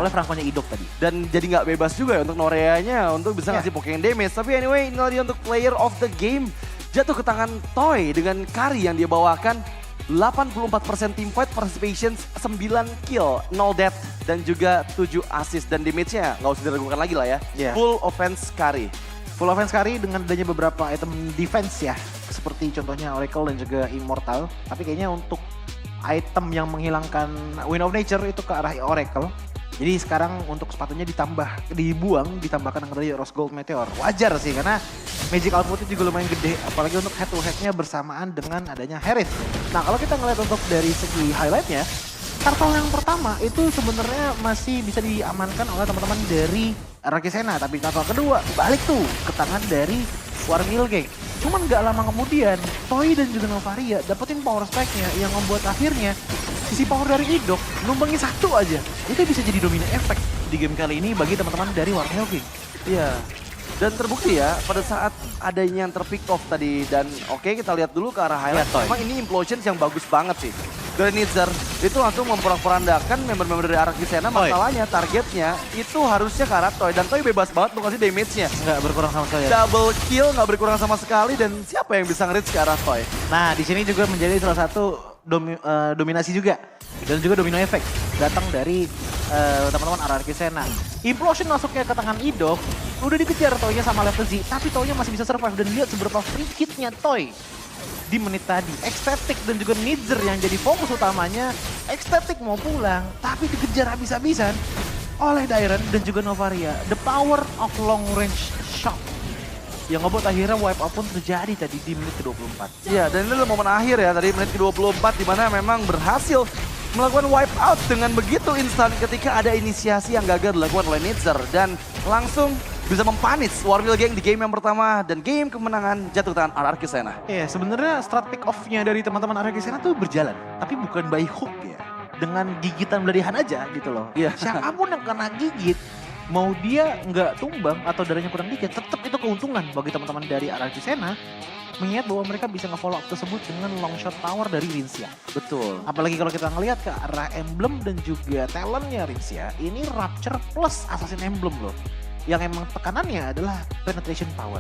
oleh Franco-nya Idok tadi. Dan jadi nggak bebas juga ya untuk Noreanya untuk bisa ngasih Pokemon damage. Tapi anyway, ini dia untuk player of the game. Jatuh ke tangan Toy dengan carry yang dia bawakan. 84% team fight participation, 9 kill, 0 death, dan juga 7 assist. Dan damage-nya nggak usah diragukan lagi lah ya. Yeah. Full offense carry. Full offense carry dengan adanya beberapa item defense ya. Seperti contohnya Oracle dan juga Immortal. Tapi kayaknya untuk item yang menghilangkan Wind of Nature itu ke arah Oracle. Jadi sekarang untuk sepatunya ditambahkan dengan dari Rose Gold Meteor. Wajar sih karena magic outputnya juga lumayan gede. Apalagi untuk head to headnya bersamaan dengan adanya Harith. Nah kalau kita ngeliat untuk dari segi highlightnya, turtle yang pertama itu sebenarnya masih bisa diamankan oleh teman-teman dari Rakisena. Tapi turtle kedua balik tuh ke tangan dari Warmill Gang. Cuman gak lama kemudian, Toy dan juga Novaria dapetin power spike-nya yang membuat akhirnya sisi power dari Idok numbangin satu aja. Itu bisa jadi domino effect di game kali ini bagi teman-teman dari Warmill Gang. Iya. Dan terbukti ya pada saat adanya yang terpick off tadi. Dan oke, kita lihat dulu ke arah highlight. Memang ini implosions yang bagus banget sih. Dari Nizar itu langsung memporak-porandakan member-member dari Rakisena. Masalahnya targetnya itu harusnya ke arah Toy. Dan Toy bebas banget untuk ngasih damage-nya. Nggak berkurang sama sekali ya. Double kill nggak berkurang sama sekali. Dan siapa yang bisa nge-reach ke arah Toy? Nah di sini juga menjadi salah satu dominasi juga. Dan juga domino effect datang dari teman-teman Rakisena. Implosion masuknya ke tangan Idok. Udah dikejar Toy-nya sama Left Z. Tapi Toy-nya masih bisa survive. Dan lihat seberapa free hit-nya Toy di menit tadi. Ecstatic dan juga Nidzer yang jadi fokus utamanya. Ecstatic mau pulang, tapi dikejar habis-habisan oleh Dairen dan juga Novaria. The power of long range shot yang ngebuat akhirnya wipe out pun terjadi tadi di menit ke-24. Iya, dan ini adalah momen akhir ya, tadi menit ke-24 di mana memang berhasil melakukan wipe out dengan begitu instan ketika ada inisiasi yang gagal dilakukan oleh Nidzer. Dan langsung bisa mempanis Warmill Gang di game yang pertama dan game kemenangan jatuh ke tangan Rakisena. Iya, sebenarnya strat pick off-nya dari teman-teman Rakisena tuh berjalan, tapi bukan by hook ya. Dengan gigitan beladihan aja gitu loh. Iya. Siapapun yang kena gigit, mau dia nggak tumbang atau darahnya kurang dikit, tetap itu keuntungan bagi teman-teman dari Rakisena. Mengingat bahwa mereka bisa nge-follow up tersebut dengan long shot power dari Rinsia. Betul. Apalagi kalau kita ngelihat ke arah emblem dan juga talentnya Rinsia, ini Rapture plus Assassin Emblem loh. Yang emang tekanannya adalah penetration power.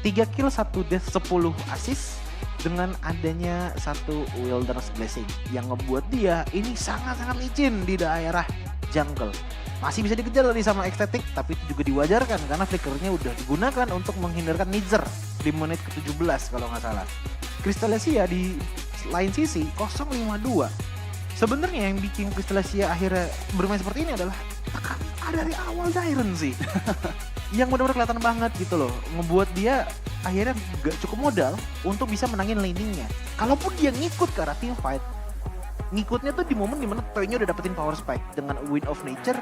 3 kill, 1 death, 10 assist dengan adanya satu Wilderness Blessing yang ngebuat dia ini sangat-sangat licin di daerah jungle. Masih bisa dikejar tadi sama Ecstatic, tapi itu juga diwajarkan karena flickernya udah digunakan untuk menghindarkan Nidzer di menit ke-17 kalau nggak salah. Crystallesia di lain sisi 052. Sebenarnya yang bikin Crystallesia akhirnya bermain seperti ini adalah tekanan dari awal Dairen sih. Yang benar-benar kelihatan banget gitu loh. Ngebuat dia akhirnya gak cukup modal untuk bisa menangin laningnya. Kalaupun dia ngikut ke arah team fight, ngikutnya tuh di momen dimana Toy-nya udah dapetin power spike dengan Wind of Nature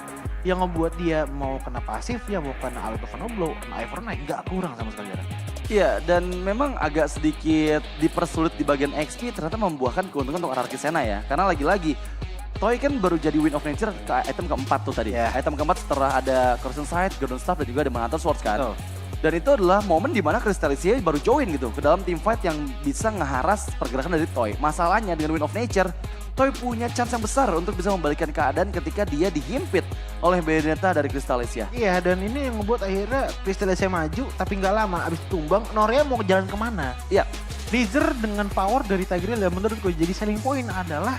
yang ngebuat dia mau kena pasif ya mau kena Algovan Blow, kena Evernight, gak kurang sama sekali. Iya, dan memang agak sedikit dipersulit di bagian XP ternyata membuahkan keuntungan untuk Rakisena ya. Karena lagi-lagi Toy kan baru jadi Wind of Nature ke item keempat tuh tadi. Yeah. Item keempat setelah ada Corruption Sight, Golden Staff, dan juga ada Manator Swords kan. Oh. Dan itu adalah momen dimana Crystallesia baru join gitu ke dalam team fight yang bisa ngeharas pergerakan dari Toy. Masalahnya dengan Wind of Nature, Toy punya chance yang besar untuk bisa membalikkan keadaan ketika dia dihimpit oleh Bayonetta dari Crystallesia. Iya, dan ini yang membuat akhirnya Crystallesia maju tapi nggak lama abis tumbang. Norea mau jalan kemana? Iya. Nidzer dengan power dari Tigreal yang menurutku jadi selling point adalah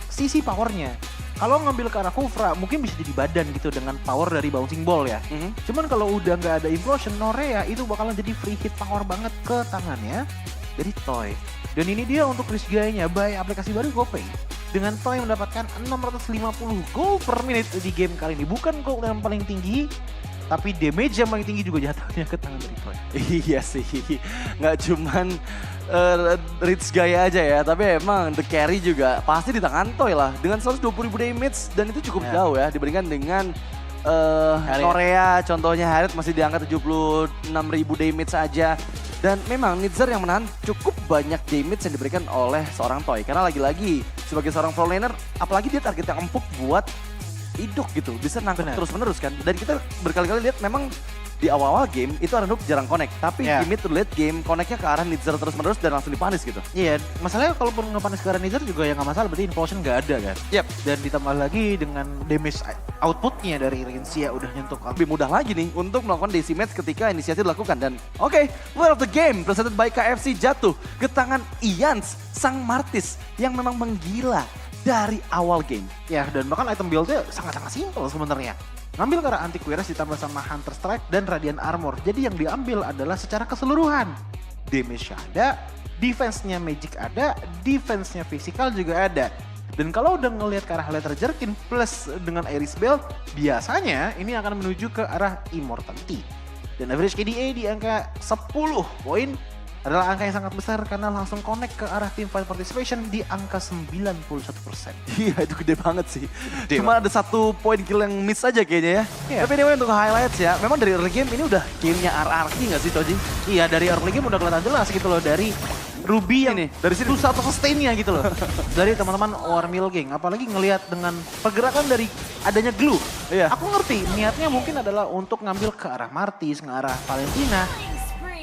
sisi powernya. Kalau ngambil ke arah Kufra mungkin bisa jadi badan gitu dengan power dari Bouncing Ball ya. Cuman kalau udah nggak ada Implosion, Norea itu bakalan jadi free hit power banget ke tangannya dari Toy. Dan ini dia untuk risk guy-nya by aplikasi baru GoPay. Dengan Toy mendapatkan 650 gold per menit di game kali ini. Bukan gold yang paling tinggi, tapi damage yang paling tinggi juga jatuhnya ke tangan dari Toy. Iya sih, nggak cuman rich guy aja ya, tapi emang the carry juga pasti di tangan Toy lah. Dengan 120.000 damage dan itu cukup jauh ya dibandingkan dengan Norea contohnya Harith masih di angka 76.000 damage saja. Dan memang Nidzer yang menahan cukup banyak damage yang diberikan oleh seorang Toy. Karena lagi-lagi sebagai seorang pro laner, apalagi dia target yang empuk buat Idok gitu. Bisa nangkep terus-menerus kan. Dan kita berkali-kali lihat memang di awal-awal game itu Arena Noob jarang connect. Tapi di mid to late game connectnya ke arah Nitzer terus-menerus dan langsung dipanis gitu. Iya, masalahnya kalaupun ngepanis ke arah Nitzer juga ya nggak masalah, berarti implosion nggak ada kan. Yap. Dan ditambah lagi dengan damage outputnya dari Rincia udah nyentuh Lebih mudah lagi nih untuk melakukan DC match ketika inisiatif dilakukan. Dan oke, player of the game presented by KFC jatuh ke tangan Ians, sang Martis yang memang menggila dari awal game. Ya, dan bahkan item build-nya sangat-sangat simpel sebenarnya. Ngambil ke arah Antiquaris ditambah sama Hunter Strike dan Radiant Armor. Jadi yang diambil adalah secara keseluruhan. Damage ada, defense-nya Magic ada, defense-nya physical juga ada. Dan kalau udah ngelihat ke arah Letter Jerkin plus dengan Iris Belt, biasanya ini akan menuju ke arah Immortality. Dan average KDA di angka 10 poin adalah angka yang sangat besar karena langsung connect ke arah teamfight participation di angka 91%. Iya, itu gede banget sih. Cuma ada 1 poin kill yang miss aja kayaknya ya. Iya. Tapi anyway untuk highlights ya, memang dari early game ini udah gamenya RRQ nggak sih Choji? Iya, dari early game udah kelihatan jelas gitu loh, dari Ruby yang Ini, dari sini susah atau sustain-nya gitu loh. Dari teman-teman Warmill Gang, apalagi ngelihat dengan pergerakan dari adanya glue. Iya. Aku ngerti niatnya mungkin adalah untuk ngambil ke arah Martis, ke arah Valentina.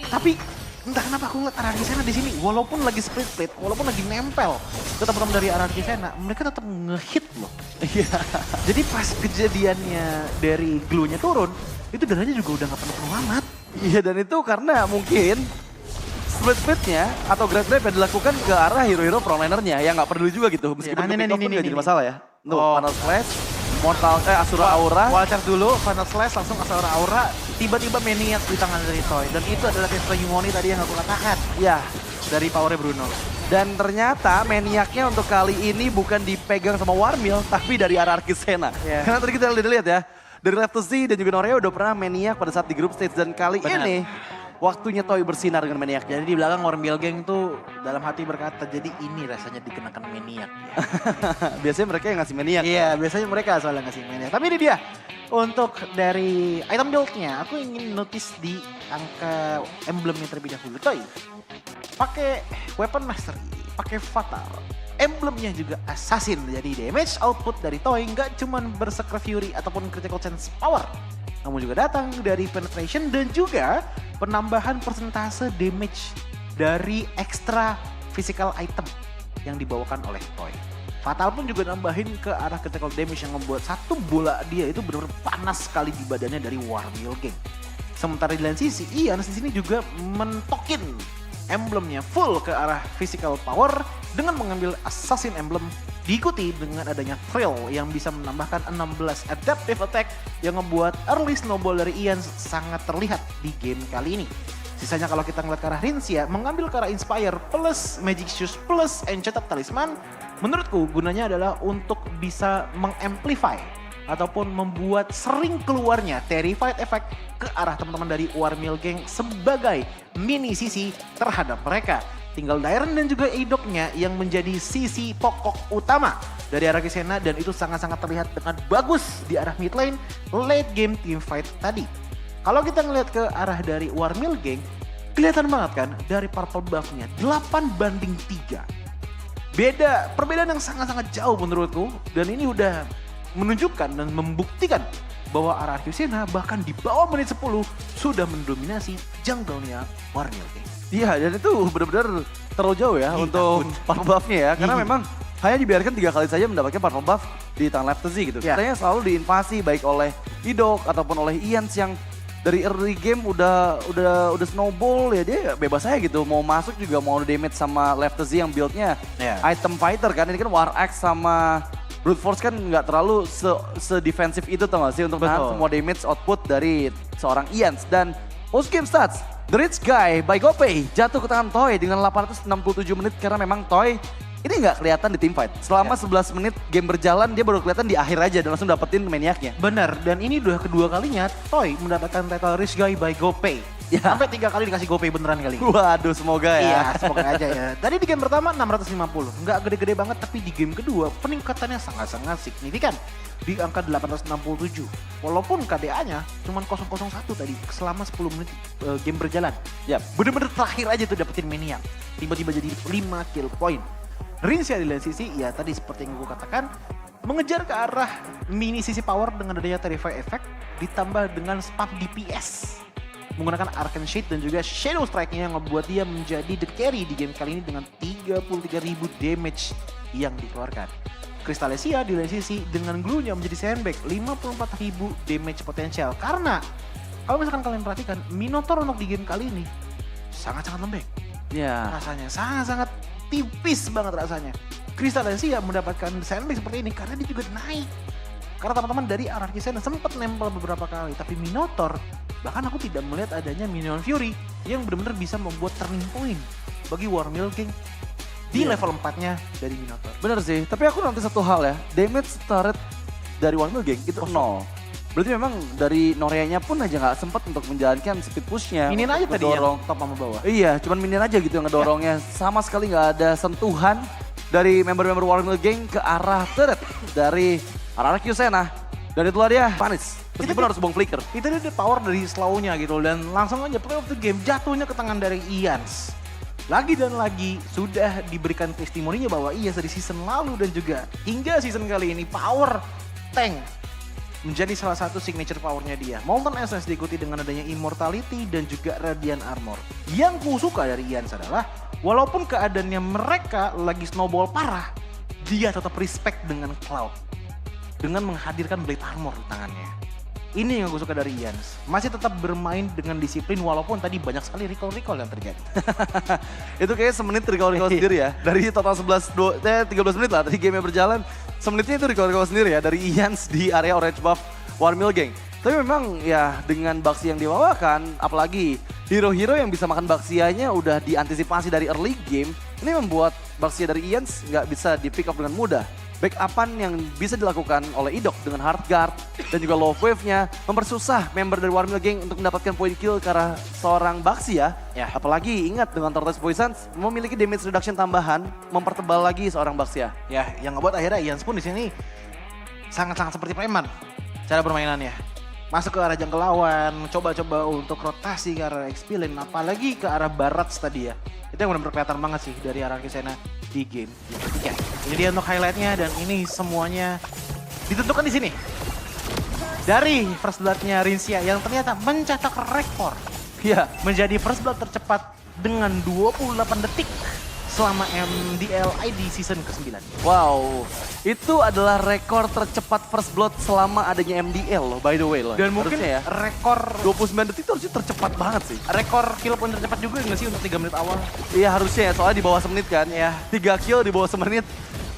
Tapi entah kenapa aku ngeliat arah Gisena di sini, walaupun lagi split, walaupun lagi nempel ke teman-teman dari arah Gisena, mereka tetap ngehit loh. Iya. Jadi pas kejadiannya dari glue-nya turun, itu darahnya juga udah gak penuh-penuh amat. Iya, dan itu karena mungkin split-splitnya atau grab-grab yang dilakukan ke arah hero-hero frontlinernya yang nggak peduli juga gitu. Meskipun Nah, pick off pun nggak jadi ini. masalah ya. Tuh, Oh. Final Slash, Asura Aura. Wall charge dulu, Final Slash langsung Asura Aura, tiba-tiba Maniac di tangan dari Toy. Dan itu adalah Tesla Yumoni tadi yang aku katakan. Ya, Dari powernya Bruno. dan ternyata Maniacnya untuk kali ini bukan dipegang sama Warmill, tapi dari arah Arkisena. Iya. Karena tadi kita lihat ya, dari Left to Z dan juga Norea udah pernah Maniac pada saat di group stage. Dan kali Benar. ini waktunya Toy bersinar dengan Maniacnya. Jadi di belakang Warmill Gang tuh dalam hati berkata, jadi ini rasanya dikenakan Maniac. Ya. Biasanya mereka yang ngasih Maniac. Iya, biasanya mereka soalnya ngasih Maniac. Tapi ini dia, untuk dari item build-nya, aku ingin notice di angka emblemnya terlebih dahulu. Toy, pakai Weapon Mastery, pakai Fatal. Emblemnya juga Assassin, jadi damage output dari Toy nggak cuman Berserker Fury ataupun Critical Chance Power. Namun juga datang dari Penetration dan juga penambahan persentase damage dari extra physical item yang dibawakan oleh Toy. Fatal pun juga nambahin ke arah critical damage yang membuat satu bola dia itu benar-benar panas sekali di badannya dari Warmill Gang. Sementara di lain sisi, Ian di sini juga mentokin emblemnya full ke arah physical power dengan mengambil Assassin Emblem, diikuti dengan adanya Thrill yang bisa menambahkan 16 adaptive attack yang membuat early snowball dari Ian sangat terlihat di game kali ini. Sisanya kalau kita ngeliat ke arah Rincia, mengambil ke arah Inspire plus Magic Shoes plus Enchanted Talisman, menurutku gunanya adalah untuk bisa mengamplify ataupun membuat sering keluarnya Terrified Effect ke arah teman-teman dari Warmill Gang sebagai mini sisi terhadap mereka. Tinggal Dairon dan juga Eidoknya yang menjadi sisi pokok utama dari arah Kisena, dan itu sangat-sangat terlihat dengan bagus di arah mid lane late game team fight tadi. Kalau kita ngeliat ke arah dari Warmill Gang, kelihatan banget kan dari purple buff-nya 8-3. Perbedaan yang sangat-sangat jauh menurutku, dan ini udah menunjukkan dan membuktikan bahwa arah Kisena bahkan di bawah menit 10 sudah mendominasi jungle-nya Warmill Gang. Iya, dan itu benar-benar terlalu jauh ya untuk purple buff-nya ya. Karena Iya. memang hanya dibiarkan 3 kali saja mendapatkan purple buff di tangan Left to Z gitu. Ya. Katanya selalu diinvasi baik oleh Idok ataupun oleh Ians yang dari early game udah snowball ya, dia bebas aja gitu. Mau masuk juga mau damage sama Left to Z yang build-nya Ya. item fighter kan. Ini kan War Axe sama Brute Force kan nggak terlalu se-defensif itu tau gak sih untuk nahan Betul. semua damage output dari seorang Ians. Dan post game stats, The Rich Guy by GoPay jatuh ke tangan Toy dengan 867 menit karena memang Toy ini nggak kelihatan di teamfight. Selama 11 menit game berjalan dia baru kelihatan di akhir aja dan langsung dapetin Maniacnya. Bener, dan ini udah kedua kalinya Toy mendapatkan title Rich Guy by GoPay. Ya. Sampai 3 kali dikasih GoPay beneran kali. Waduh, semoga ya. Iya, semoga aja ya. Tadi di game pertama 650, nggak gede-gede banget, tapi di game kedua peningkatannya sangat-sangat signifikan. Di angka 867. Walaupun KDA-nya cuma 001 tadi selama 10 menit game berjalan. Yap. Bener-bener terakhir aja tuh dapetin Maniac. Tiba-tiba jadi 5 kill point. Rincia di lain sisi, ya tadi seperti yang gue katakan, mengejar ke arah mini sisi power dengan adanya Terrify Effect ditambah dengan spam DPS menggunakan Arcane Shade dan juga Shadow Strike-nya yang ngebuat dia menjadi the carry di game kali ini dengan 33.000 damage yang dikeluarkan. Crystallesia di lain sisi dengan glue-nya menjadi sandbag 54.000 damage potensial. Karena kalau misalkan kalian perhatikan, Minotaur untuk di game kali ini sangat-sangat lembek. Ya. Rasanya sangat-sangat tipis banget rasanya. Crystallesia mendapatkan sandbag seperti ini karena dia juga naik. Karena teman-teman dari Araki Sena sempat nempel beberapa kali, tapi Minotaur, bahkan aku tidak melihat adanya Minion Fury yang benar-benar bisa membuat turning point bagi War Milking di level 4-nya dari Minotaur. Bener sih, tapi aku nanti satu hal ya, damage turret dari War Milking itu 0. Berarti memang dari Noreanya pun aja nggak sempat untuk menjalankan speed push-nya. Minion aja tadi ngedorong. yang top sama bawah. Iya, cuman minion aja gitu yang ngedorongnya. Sama sekali nggak ada sentuhan dari member-member War Milking ke arah turret dari Araki Sena. Dan itulah dia Panis. Meskipun harus buang flicker. Itu dia power dari slow-nya gitu, dan langsung aja play of the game jatuhnya ke tangan dari Ians. Lagi dan lagi sudah diberikan testimoninya bahwa ia dari season lalu dan juga hingga season kali ini power tank menjadi salah satu signature powernya dia. Molten Essence diikuti dengan adanya Immortality dan juga Radiant Armor. Yang ku suka dari Ians adalah walaupun keadaannya mereka lagi snowball parah, dia tetap respect dengan Cloud dengan menghadirkan Blade Armor di tangannya. Ini yang gue suka dari Ians. Masih tetap bermain dengan disiplin walaupun tadi banyak sekali recall-recall yang terjadi. Itu kayaknya semenit recall sendiri ya. Dari total 13 menit lah tadi game berjalan. Semenitnya itu recall sendiri ya dari Ians di area orange buff War Milking. Tapi memang ya dengan Baxia yang dibawakan, apalagi hero-hero yang bisa makan Baxianya udah diantisipasi dari early game. Ini membuat Baxia dari Ians nggak bisa di pick up dengan mudah. Backupan yang bisa dilakukan oleh Idok dengan hard guard dan juga low wave-nya mempersusah member dari War Milking untuk mendapatkan point kill ke arah seorang Baxia. Ya. Apalagi ingat dengan Tortoise Poisons memiliki damage reduction tambahan mempertebal lagi seorang Baxia. Ya, yang ngebuat akhirnya Ians pun di sini sangat-sangat seperti preman cara permainannya. Masuk ke arah jungle lawan, coba-coba untuk rotasi ke arah XP lane, apalagi ke arah barat tadi ya. Itu yang benar-benar kelihatan banget sih dari Araki Sena di game yang ketiga. Ini dia untuk highlightnya dan ini semuanya ditentukan di sini. Dari first blood-nya Rinsia yang ternyata mencetak rekor. Iya. Menjadi first blood tercepat dengan 28 detik selama MDLI di season ke-9. Wow, itu adalah rekor tercepat first blood selama adanya MDL loh, by the way loh. Dan mungkin harusnya ya, rekor 29 detik itu harusnya tercepat banget sih. rekor kill pun tercepat juga nggak sih untuk 3 menit awal? Iya harusnya ya, soalnya di bawah semenit kan. Ya. 3 kill di bawah semenit.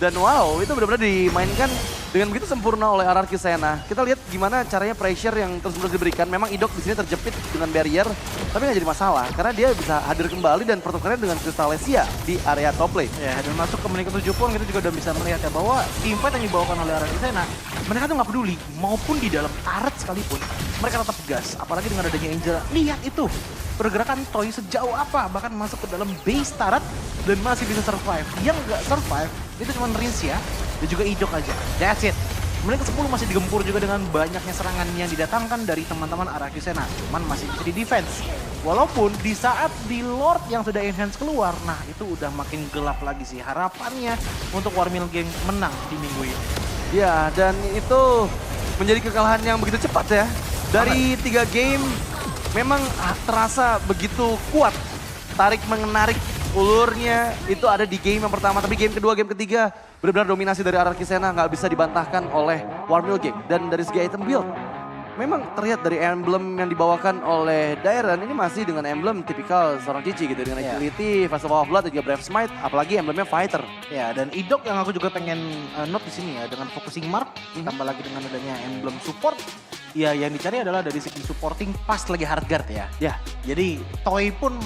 Dan wow, itu benar-benar dimainkan dengan begitu sempurna oleh Araki Sena. Kita lihat gimana caranya pressure yang terus-menerus diberikan. Memang Idok di sini terjepit dengan barrier, tapi nggak jadi masalah karena dia bisa hadir kembali dan pertukarannya dengan Crystallesia di area top lane. Ya, dan masuk ke menit ke-7 pun kita juga udah bisa melihat ya bahwa teamfight yang dibawakan oleh Araki Sena, mereka tuh nggak peduli, maupun di dalam turret sekalipun, mereka tetap gas. Apalagi dengan adanya Angel, lihat itu, pergerakan Toy sejauh apa, bahkan masuk ke dalam base turret dan masih bisa survive. Yang nggak survive, itu cuma Rinsia dan juga Idok aja. That's it. Menit ke-10 masih digempur juga dengan banyaknya serangan yang didatangkan dari teman-teman Araki Sena. Cuman masih bisa di defense. Walaupun di saat di Lord yang sudah enhance keluar, nah itu udah makin gelap lagi sih harapannya untuk War Milking menang di minggu ini. Ya, dan itu menjadi kekalahan yang begitu cepat ya. Dari 3 game memang terasa begitu kuat. Tarik-menarik ulurnya itu ada di game yang pertama, tapi game kedua, game ketiga benar-benar dominasi dari Araki Sena, nggak bisa dibantahkan oleh War Milking. Dan dari segi item build, memang terlihat dari emblem yang dibawakan oleh Dairen ini masih dengan emblem tipikal seorang Cici gitu, dengan agility, Festival of Blood, dan juga Brave Smite, apalagi emblemnya fighter. Ya, dan Idok yang aku juga pengen note di sini ya, dengan focusing mark, tambah lagi dengan adanya emblem support. Ya, yang dicari adalah dari segi supporting pas lagi hard guard ya. Ya, Jadi Toy pun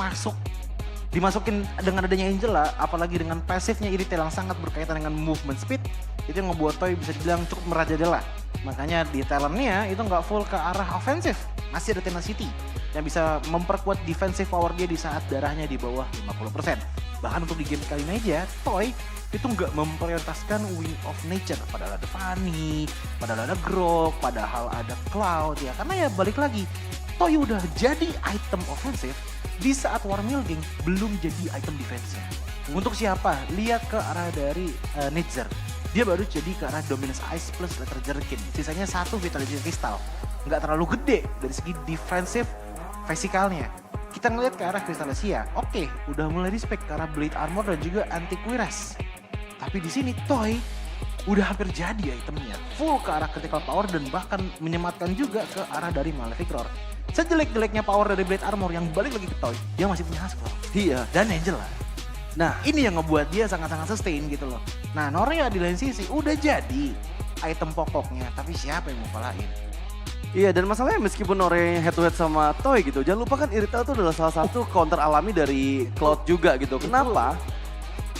dimasukin dengan adanya Angela, apalagi dengan pasifnya Irithel yang sangat berkaitan dengan movement speed, itu yang ngebuat Toy bisa dibilang cukup merajalela. Makanya di talentnya itu nggak full ke arah offensive, masih ada tenacity yang bisa memperkuat defensive power dia di saat darahnya di bawah 50%. Bahkan untuk di game kali ini aja, Toy itu nggak memprioritaskan Wing of Nature. Padahal ada Fanny, padahal ada Grok, padahal ada Cloud ya. Karena ya balik lagi, Toy udah jadi item offensive di saat War Milking belum jadi item defense-nya. Untuk siapa? Lihat ke arah dari Nitzer. Dia baru jadi ke arah Dominance Ice plus Letter Jerkin. Sisanya 1 Vitality Crystal. Nggak terlalu gede dari segi defensive Fisikalnya, kita ngeliat ke arah Crystallesia, oke, udah mulai respect ke arah Blade Armor dan juga Anti-Cuirass. Tapi di sini Toy udah hampir jadi itemnya, full ke arah critical power dan bahkan menyematkan juga ke arah dari Malefic Roar. Sejelek-jeleknya power dari Blade Armor yang balik lagi ke Toy, dia masih punya Haskell. Iya. Dan Angela. Nah, ini yang ngebuat dia sangat-sangat sustain gitu loh. Nah, Noria di lain sisi udah jadi item pokoknya, tapi siapa yang mau kalahin? Iya, dan masalahnya meskipun Ore head to head sama Toy gitu, jangan lupa kan Irithel itu adalah salah satu counter alami dari Cloud juga gitu. Kenapa?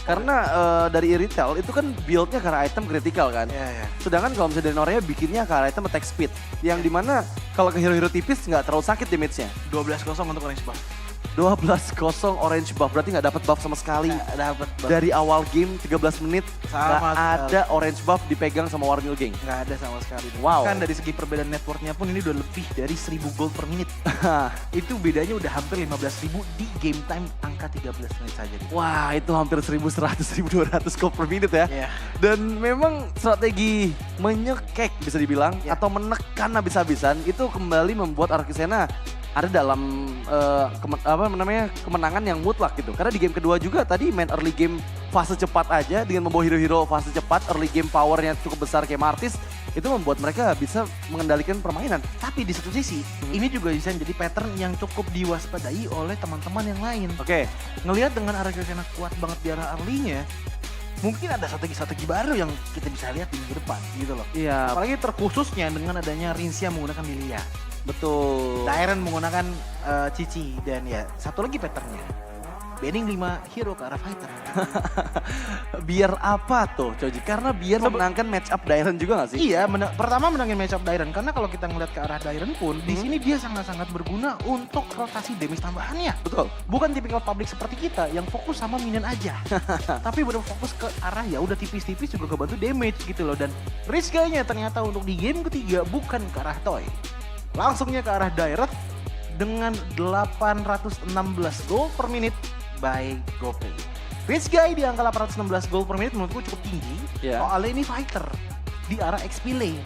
Karena dari Irithel itu kan build-nya ke arah item critical kan. Iya. Sedangkan kalau misalnya dari Norea bikinnya ke arah item attack speed. Yang dimana kalau ke hero-hero tipis nggak terlalu sakit damage-nya. 12-0 untuk orange buff. 12-0 orange buff, berarti nggak dapat buff sama sekali. Nggak dapet buff. Dari awal game 13 menit Sama nggak sekali. ada orange buff dipegang sama Warmill Gang. Nggak ada sama sekali. Wow. Kan dari segi perbedaan networknya pun ini udah lebih dari 1000 gold per menit. Itu bedanya udah hampir 15.000 di game time angka 13 menit saja. Gitu. Wah, itu hampir 1.100-1.200 gold per menit ya. Iya. Dan memang strategi menyekek bisa dibilang Ya. atau menekan habis-habisan itu kembali membuat Arkisena ada dalam kemenangan yang mutlak gitu. Karena di game kedua juga tadi main early game fase cepat aja dengan membawa hero-hero fase cepat, early game powernya cukup besar kayak Martis, itu membuat mereka bisa mengendalikan permainan. Tapi di satu sisi, ini juga bisa jadi pattern yang cukup diwaspadai oleh teman-teman yang lain. Oke, Ngelihat dengan Argentina kuat banget di arah early-nya, mungkin ada strategi-strategi baru yang kita bisa lihat di minggu depan gitu loh. iya Apalagi terkhususnya dengan adanya Rinsia menggunakan Lilia. betul. Dairen menggunakan Cici dan ya satu lagi patternnya. Banning 5 hero ke arah fighter. Biar apa tuh Coji? Karena biar memenangkan match up Dairen juga gak sih? Iya, pertama menangin matchup Dairen karena kalau kita ngeliat ke arah Dairen pun di sini dia sangat-sangat berguna untuk rotasi damage tambahannya. Betul. Bukan tipikal public seperti kita yang fokus sama minion aja. Tapi benar fokus ke arah ya udah tipis-tipis juga kebantu damage gitu loh. Dan risk-nya ternyata untuk di game ketiga bukan ke arah Toy. Langsungnya ke arah Direct dengan 816 gold per menit by GoPay. Risk guy di angka 816 gold per menit menurutku cukup tinggi. Iya. Soalnya ini fighter di arah XP lane,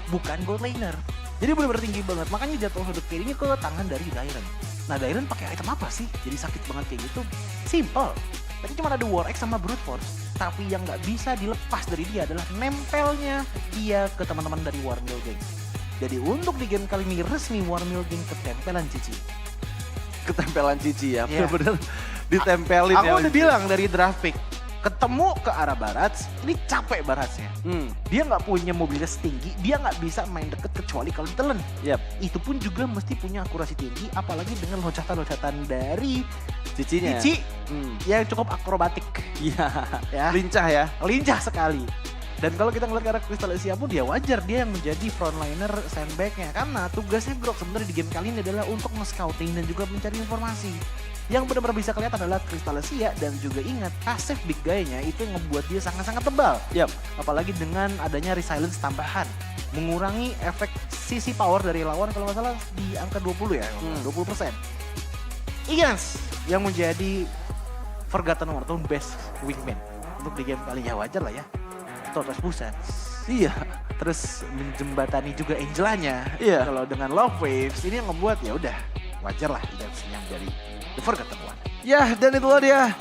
bukan gold laner. Jadi benar-benar tinggi banget. Makanya jatuh sudut carry-nya ke tangan dari Dairen. Nah Dairen pakai item apa sih? Jadi sakit banget kayak gitu. Simple. Tadi cuma ada War X sama Brute Force. Tapi yang nggak bisa dilepas dari dia adalah nempelnya dia ke teman-teman dari Warmill Gang. Jadi untuk di game kali ini resmi Warmill Gang ketempelan Cici. Ketempelan Cici ya, Iya. bener-bener ditempelin ya. Aku udah bilang dari draft pick, ketemu ke arah barat, ini capek baratnya. Dia nggak punya mobilitas tinggi, dia nggak bisa main deket kecuali kalau ditelen. Yap, Itu pun juga mesti punya akurasi tinggi, apalagi dengan loncatan-loncatan dari Cicinya. Cici yang cukup akrobatik. Iya, Ya. lincah ya. Lincah sekali. Dan kalau kita ngeliat ke arah Crystallesia pun dia wajar dia yang menjadi frontliner sandbag-nya. Karena tugasnya Grok sebenarnya di game kali ini adalah untuk nge-scouting dan juga mencari informasi. Yang benar-benar bisa kelihatan adalah Crystallesia dan juga ingat passive big guy-nya itu yang ngebuat dia sangat-sangat tebal. Yap, Apalagi dengan adanya resilience tambahan. Mengurangi efek sisi power dari lawan kalau nggak salah di angka 20 ya, 20%. Iyans yang menjadi Forgotten War atau best wingman untuk di game kali ya wajar lah ya. Totos Busan. iya. Terus menjembatani juga Angelanya. Iya. Kalau dengan Love Waves ini yang ngebuat ya udah wajar lah Iyans yang dari The Forgotten One. Ya, dan itulah dia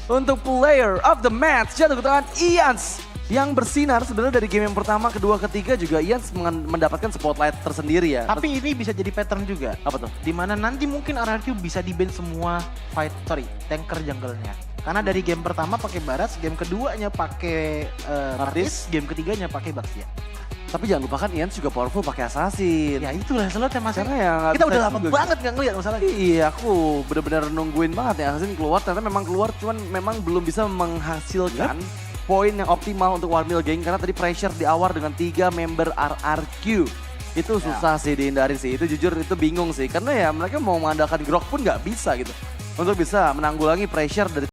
untuk player of the match jatuh ke tangan Ians yang bersinar sebenarnya dari game yang pertama, kedua, ketiga juga Ians mendapatkan spotlight tersendiri ya. Tapi ini bisa jadi pattern juga. Apa tuh? Dimana nanti mungkin RRQ bisa di-ban semua tanker jungle-nya. Karena dari game pertama pakai Baras, game keduanya pakai Martis, game ketiganya pakai Baxia. Tapi jangan lupakan Ians juga powerful pakai assassin. Ya itulah slotnya Mas. Karena ya nggak Kita bisa udah lama juga. banget nggak ngeliat masalah. Iya, aku benar-benar nungguin banget ya assassin keluar. Ternyata memang keluar, cuman memang belum bisa menghasilkan poin yang optimal untuk Warmill Gang. Karena tadi pressure di awal dengan 3 member RRQ. Itu susah sih dihindari sih. Itu jujur itu bingung sih. Karena ya mereka mau mengandalkan Grok pun nggak bisa gitu. Untuk bisa menanggulangi pressure dari